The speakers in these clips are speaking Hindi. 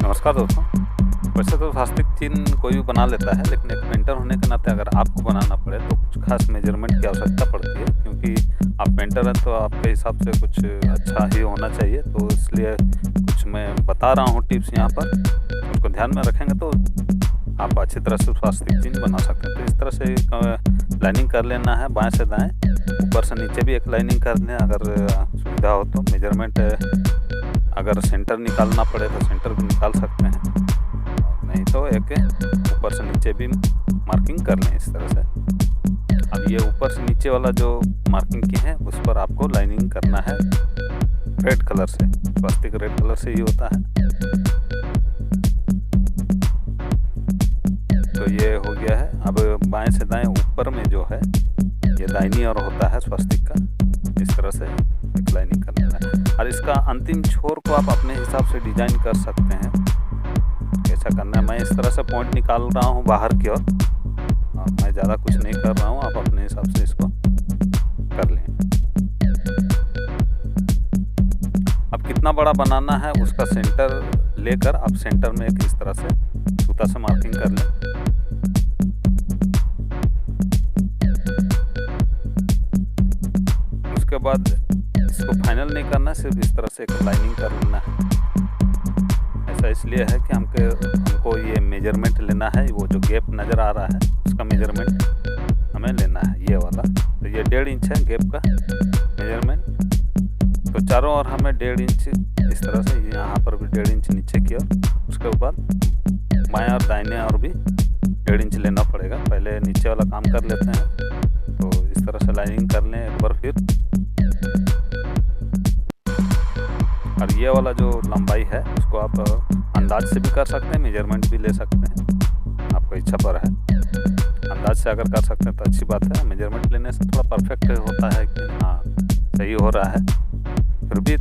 नमस्कार दोस्तों। वैसे तो स्वास्तिक चिन्ह कोई भी बना लेता है, लेकिन एक पेंटर होने के नाते अगर आपको बनाना पड़े तो कुछ खास मेजरमेंट की आवश्यकता पड़ती है, क्योंकि आप पेंटर हैं तो आपके हिसाब से कुछ अच्छा ही होना चाहिए। तो इसलिए कुछ मैं बता रहा हूँ टिप्स यहाँ पर, उसको ध्यान में रखेंगे तो आप अच्छी तरह से स्वास्तिक चिन्ह बना सकते हैं। तो इस तरह से एक लाइनिंग कर लेना है, बाएँ से दाएँ, ऊपर से नीचे भी एक लाइनिंग कर लें अगर सुविधा हो तो। मेजरमेंट अगर सेंटर निकालना पड़े तो सेंटर भी निकाल सकते हैं, और नहीं तो एक ऊपर से नीचे भी मार्किंग कर लें इस तरह से। अब ये ऊपर से नीचे वाला जो मार्किंग की है उस पर आपको लाइनिंग करना है रेड कलर से। स्वास्तिक रेड कलर से ही होता है। तो ये हो गया है। अब बाएं से दाएं ऊपर में जो है ये दाहिनी ओर होता है स्वास्तिक का। इस तरह से एक लाइनिंग कर लेना है, और इसका अंतिम छोर को आप अपने हिसाब से डिजाइन कर सकते हैं। कैसा करना है, मैं इस तरह से पॉइंट निकाल रहा हूँ बाहर की ओर, और मैं ज़्यादा कुछ नहीं कर रहा हूँ, आप अपने हिसाब से इसको कर लें। अब कितना बड़ा बनाना है उसका सेंटर लेकर आप सेंटर में एक इस तरह से सूता से मार्किंग कर लें। उसके बाद इसको फाइनल नहीं करना, सिर्फ इस तरह से एक लाइनिंग कर लेना है। ऐसा इसलिए है कि हमको ये मेजरमेंट लेना है, वो जो गैप नज़र आ रहा है उसका मेजरमेंट हमें लेना है, ये वाला। तो ये 1.5 इंच है गैप का मेजरमेंट। तो चारों ओर हमें 1.5 इंच इस तरह से, यहाँ पर भी 1.5 इंच नीचे की ओर। उसके बाद बाएं और दाहिने और भी 1.5 इंच लेना पड़ेगा। पहले नीचे वाला काम कर लेते हैं। तो इस तरह से लाइनिंग कर लें एक बार फिर। और ये वाला जो लंबाई है उसको आप अंदाज से भी कर सकते हैं, मेजरमेंट भी ले सकते हैं, आपको इच्छा पर है। अंदाज से अगर कर सकते हैं तो अच्छी बात है। मेजरमेंट लेने से थोड़ा परफेक्ट होता है कि हाँ सही हो रहा है। फिर भी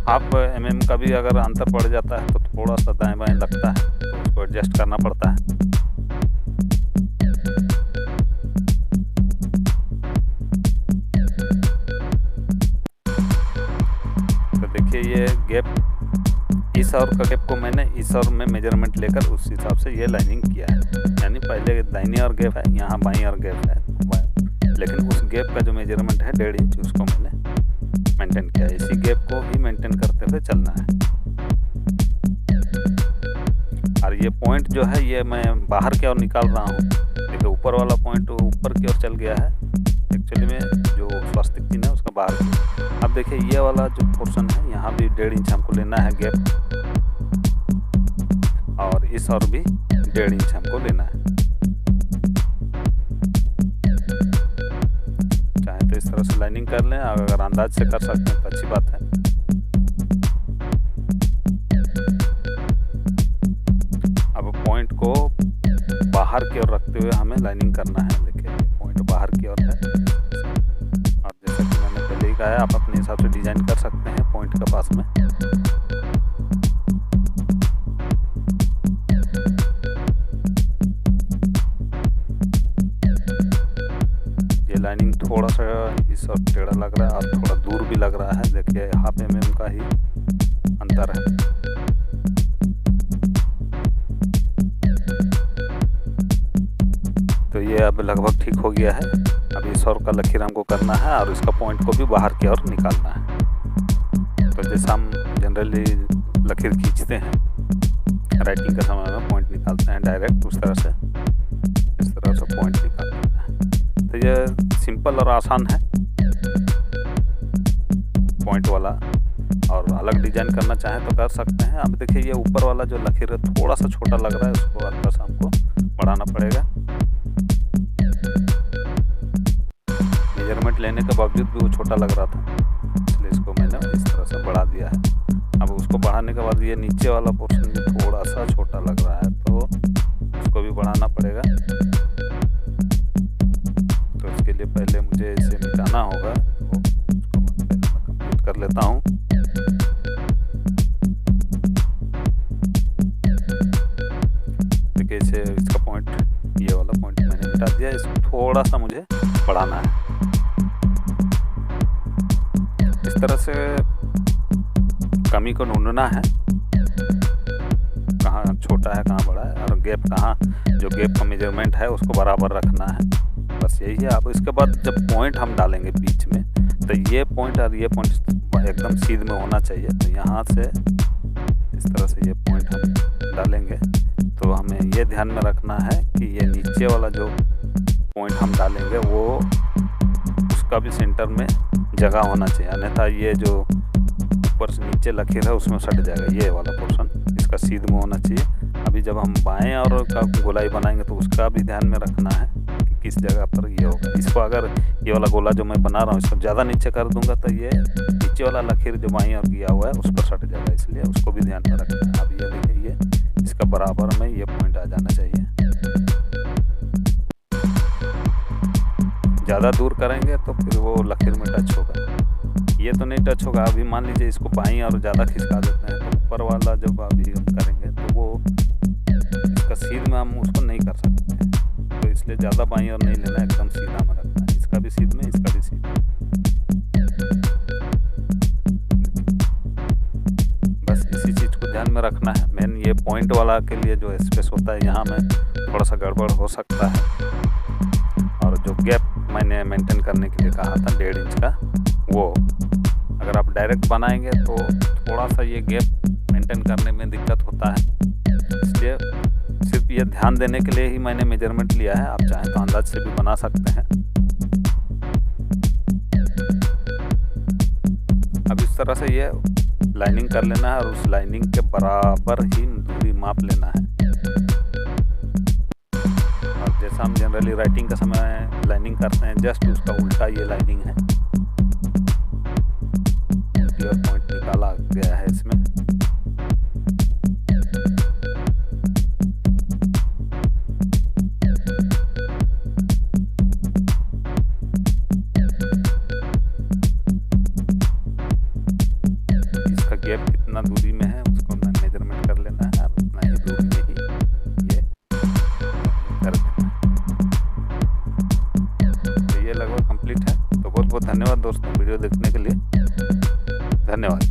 हाफ mm का भी अगर अंतर पड़ जाता है तो थोड़ा सा दाएं बाएं लगता है, तो उसको एडजस्ट करना पड़ता है। देखिए ये गैप, इस और का गैप को मैंने इस और में मेजरमेंट लेकर उस हिसाब से ये लाइनिंग किया है। यानी पहले दाहिनी और गैप है, यहाँ बाईं और गैप है, लेकिन उस गैप का जो मेजरमेंट है 1.5 इंच उसको मैंने मेंटेन किया है। इसी गैप को ही मेंटेन करते हुए चलना है। और ये पॉइंट जो है ये मैं बाहर की ओर निकाल रहा हूँ। देखिए ऊपर वाला पॉइंट ऊपर की ओर चल गया है, एक्चुअली में जो स्वास्तिक चिन्ह है उसका बाहर की। अब देखिए ये वाला जो पोर्शन है यहाँ भी 1.5 इंच हमको लेना है गैप, और इस और भी 1.5 इंच हमको लेना है। चाहे तो इस तरह से लाइनिंग कर लें, अगर अंदाज से कर सकते हैं तो अच्छी बात है। अब पॉइंट को बाहर की ओर रखते हुए हमें लाइनिंग करना है। देखिए पॉइंट बाहर की ओर है, और जैसा कि मैंने पहले ही कहा है आप अपने हिसाब से डिजाइन कर सकते हैं पॉइंट के पास में। ये लाइनिंग थोड़ा सा इस और टेढ़ा लग रहा है और थोड़ा दूर भी लग रहा है। देखिए हाफ mm का ही अंतर है। तो ये अब लगभग ठीक हो गया है। अब इस और का लकीर हमको करना है और इसका पॉइंट को भी बाहर की ओर निकालना है। तो जैसा हम जनरली लकीर खींचते हैं राइटिंग के समय में, पॉइंट निकालते हैं डायरेक्ट, उस तरह से इस तरह से पॉइंट निकालना है। तो ये सिंपल और आसान है पॉइंट वाला, और अलग डिजाइन करना चाहें तो कर सकते हैं। अब देखिए ये ऊपर वाला जो लकीर है थोड़ा सा छोटा लग रहा है, उसको हल्का सा हमको बढ़ाना पड़ेगा। मेजरमेंट लेने के बावजूद भी वो छोटा लग रहा था, इसलिए इसको मैंने इस तरह से बढ़ा दिया है। अब उसको बढ़ाने के बाद ये नीचे वाला पोर्शन भी थोड़ा सा छोटा लग रहा है, तो उसको भी बढ़ाना पड़ेगा। तो इसके लिए पहले मुझे इसे मिटाना होगा, तो उसको मैं कंप्लीट कर लेता हूँ। देखिए इसे, इसका पॉइंट, ये वाला पॉइंट मैंने मिटा दिया। इसको थोड़ा सा मुझे बढ़ाना है। इस तरह से कमी को ढूंढना है। छोटा है, कहाँ बड़ा है, और गैप कहाँ, जो गैप का मेजरमेंट है उसको बराबर रखना है। बस यही है। अब इसके बाद जब पॉइंट हम डालेंगे बीच में, तो ये पॉइंट और ये पॉइंट एकदम सीध में होना चाहिए। तो यहाँ से इस तरह से ये पॉइंट हम डालेंगे, तो हमें ये ध्यान में रखना है कि ये नीचे वाला जो पॉइंट हम डालेंगे वो उसका भी सेंटर में जगह होना चाहिए, अन्यथा ये जो ऊपर से नीचे लकीर है उसमें सट जाएगा। ये वाला पोर्शन इसका सीध में होना चाहिए। अभी जब हम बाएं और का गोलाई बनाएंगे तो उसका भी ध्यान में रखना है कि किस जगह पर ये होगा। इसको अगर ये वाला गोला जो मैं बना रहा हूँ इसको ज़्यादा नीचे कर दूंगा तो ये नीचे वाला लकीर जो बाएं और किया हुआ है उस पर सट जाएगा, इसलिए उसको भी ध्यान में रखना है। अब ये देखिए, ये इसका बराबर में ये पॉइंट आ जाना चाहिए। ज़्यादा दूर करेंगे तो फिर वो लकीर में टच होगा, ये तो नहीं टच होगा। अभी मान लीजिए इसको बाईं और ज़्यादा खिसका देते हैं तो ऊपर वाला जब अभी हम करेंगे तो वो इसका सीध में हम उसको नहीं कर सकते हैं, तो इसलिए ज़्यादा बाईं और नहीं लेना, एकदम सीधा में रखना है। इसका भी सीध में, इसका भी सीध में। बस इसी चीज़ को ध्यान में रखना है। मेन ये पॉइंट वाला के लिए जो स्पेस होता है यहाँ में थोड़ा सा गड़बड़ हो सकता है, और जो गैप मैंने मेंटेन करने के लिए कहा था 1.5 इंच का, वो अगर आप डायरेक्ट बनाएंगे तो थोड़ा सा ये गैप मेंटेन करने में दिक्कत होता है। इसलिए सिर्फ ये ध्यान देने के लिए ही मैंने मेजरमेंट लिया है, आप चाहें तो अंदाज से भी बना सकते हैं। अब इस तरह से ये लाइनिंग कर लेना है और उस लाइनिंग के बराबर ही दूरी माप लेना है। और जैसा हम जनरली राइटिंग का समय लाइनिंग करते हैं, जस्ट उसका उल्टा ये लाइनिंग है। पॉइंट निकाला गया है इसमें। इसका गैप कितना दूरी में है उसको मेजरमेंट कर लेना है, उतना ही दूरी में ही ये कर देना है। तो ये लगभग कंप्लीट है। तो बहुत बहुत धन्यवाद दोस्तों वीडियो देखने के लिए। धन्यवाद।